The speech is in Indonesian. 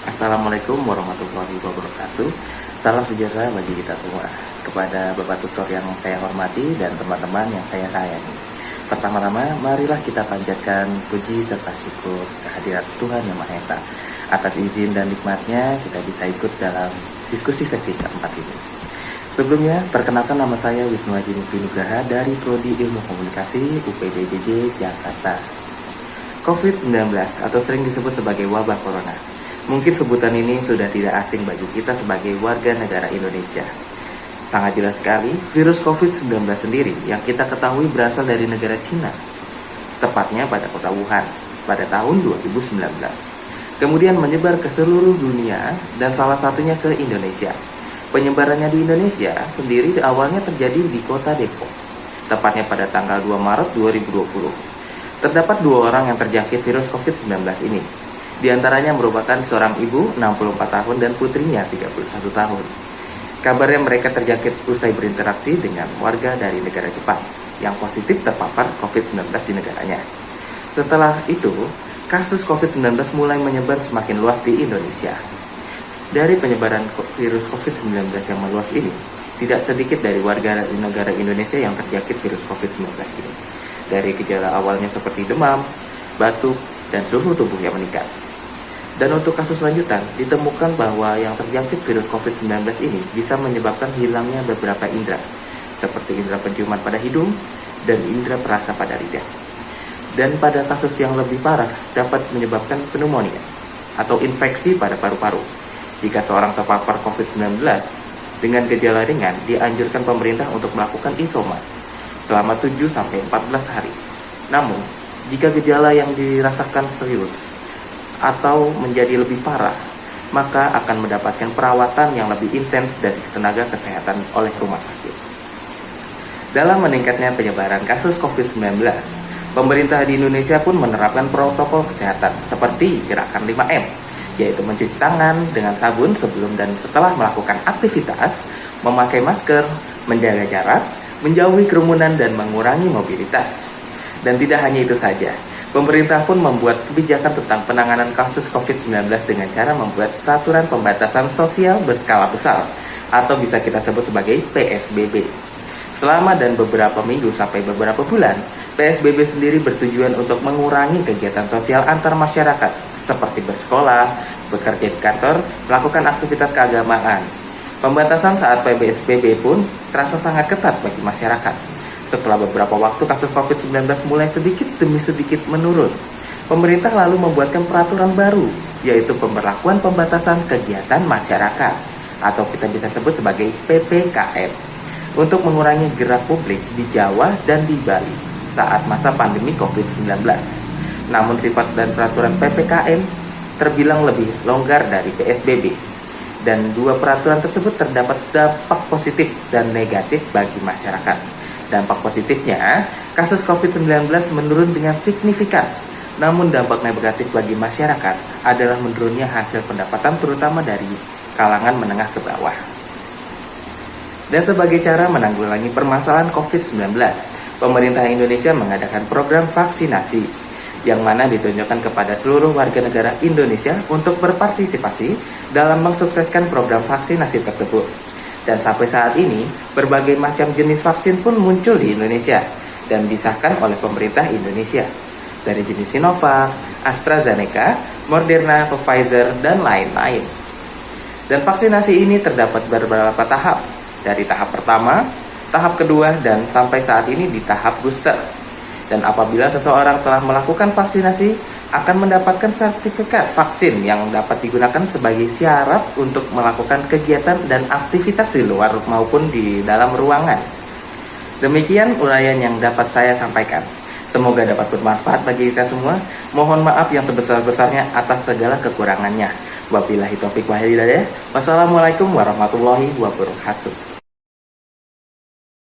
Assalamualaikum warahmatullahi wabarakatuh. Salam sejahtera bagi kita semua. Kepada Bapak Tutor yang saya hormati dan teman-teman yang saya sayangi. Pertama-tama, marilah kita panjatkan puji serta syukur kehadirat Tuhan Yang Maha Esa. Atas izin dan nikmatnya, kita bisa ikut dalam diskusi sesi keempat ini. Sebelumnya, perkenalkan nama saya Wisnu Haji Mukti Nugraha dari Prodi Ilmu Komunikasi UPDJJ Jakarta. COVID-19 atau sering disebut sebagai wabah corona. Mungkin sebutan ini sudah tidak asing bagi kita sebagai warga negara Indonesia. Sangat jelas sekali, virus COVID-19 sendiri yang kita ketahui berasal dari negara Cina, tepatnya pada kota Wuhan, pada tahun 2019. Kemudian menyebar ke seluruh dunia dan salah satunya ke Indonesia. Penyebarannya di Indonesia sendiri awalnya terjadi di kota Depok, tepatnya pada tanggal 2 Maret 2020. Terdapat 2 orang yang terjangkit virus COVID-19 ini. Di antaranya merupakan seorang ibu 64 tahun dan putrinya 31 tahun. Kabarnya mereka terjangkit usai berinteraksi dengan warga dari negara Jepang yang positif terpapar COVID-19 di negaranya. Setelah itu, kasus COVID-19 mulai menyebar semakin luas di Indonesia. Dari penyebaran virus COVID-19 yang meluas ini, tidak sedikit dari warga negara Indonesia yang terjangkit virus COVID-19 ini. Dari gejala awalnya seperti demam, batuk, dan suhu tubuh yang meningkat. Dan untuk kasus lanjutan, ditemukan bahwa yang terjangkit virus COVID-19 ini bisa menyebabkan hilangnya beberapa indera, seperti indera penciuman pada hidung dan indera perasa pada lidah. Dan pada kasus yang lebih parah, dapat menyebabkan pneumonia atau infeksi pada paru-paru. Jika seorang terpapar COVID-19 dengan gejala ringan, dianjurkan pemerintah untuk melakukan isoman selama 7-14 hari. Namun, jika gejala yang dirasakan serius atau menjadi lebih parah, maka akan mendapatkan perawatan yang lebih intens dari tenaga kesehatan oleh rumah sakit. Dalam meningkatnya penyebaran kasus COVID-19, pemerintah di Indonesia pun menerapkan protokol kesehatan seperti gerakan 5M, yaitu mencuci tangan dengan sabun sebelum dan setelah melakukan aktivitas, memakai masker, menjaga jarak, menjauhi kerumunan, dan mengurangi mobilitas. Dan tidak hanya itu saja, pemerintah pun membuat kebijakan tentang penanganan kasus COVID-19 dengan cara membuat peraturan pembatasan sosial berskala besar atau bisa kita sebut sebagai PSBB. Selama dan beberapa minggu sampai beberapa bulan, PSBB sendiri bertujuan untuk mengurangi kegiatan sosial antar masyarakat seperti bersekolah, bekerja di kantor, melakukan aktivitas keagamaan. Pembatasan saat PSBB pun terasa sangat ketat bagi masyarakat. Setelah beberapa waktu kasus COVID-19 mulai sedikit demi sedikit menurun, pemerintah lalu membuatkan peraturan baru, yaitu pemberlakuan pembatasan kegiatan masyarakat, atau kita bisa sebut sebagai PPKM, untuk mengurangi gerak publik di Jawa dan di Bali saat masa pandemi COVID-19. Namun sifat dan peraturan PPKM terbilang lebih longgar dari PSBB, dan 2 peraturan tersebut terdapat dampak positif dan negatif bagi masyarakat. Dampak positifnya, kasus COVID-19 menurun dengan signifikan. Namun dampak negatif bagi masyarakat adalah menurunnya hasil pendapatan terutama dari kalangan menengah ke bawah. Dan sebagai cara menanggulangi permasalahan COVID-19, pemerintah Indonesia mengadakan program vaksinasi yang mana ditunjukkan kepada seluruh warga negara Indonesia untuk berpartisipasi dalam mensukseskan program vaksinasi tersebut. Dan sampai saat ini, berbagai macam jenis vaksin pun muncul di Indonesia dan disahkan oleh pemerintah Indonesia. Dari jenis Sinovac, AstraZeneca, Moderna, Pfizer, dan lain-lain. Dan vaksinasi ini terdapat beberapa tahap. Dari tahap pertama, tahap kedua, dan sampai saat ini di tahap booster. Dan apabila seseorang telah melakukan vaksinasi, akan mendapatkan sertifikat vaksin yang dapat digunakan sebagai syarat untuk melakukan kegiatan dan aktivitas di luar maupun di dalam ruangan. Demikian uraian yang dapat saya sampaikan. Semoga dapat bermanfaat bagi kita semua. Mohon maaf yang sebesar-besarnya atas segala kekurangannya. Wabillahi taufiq wal hidayah. Wassalamualaikum warahmatullahi wabarakatuh.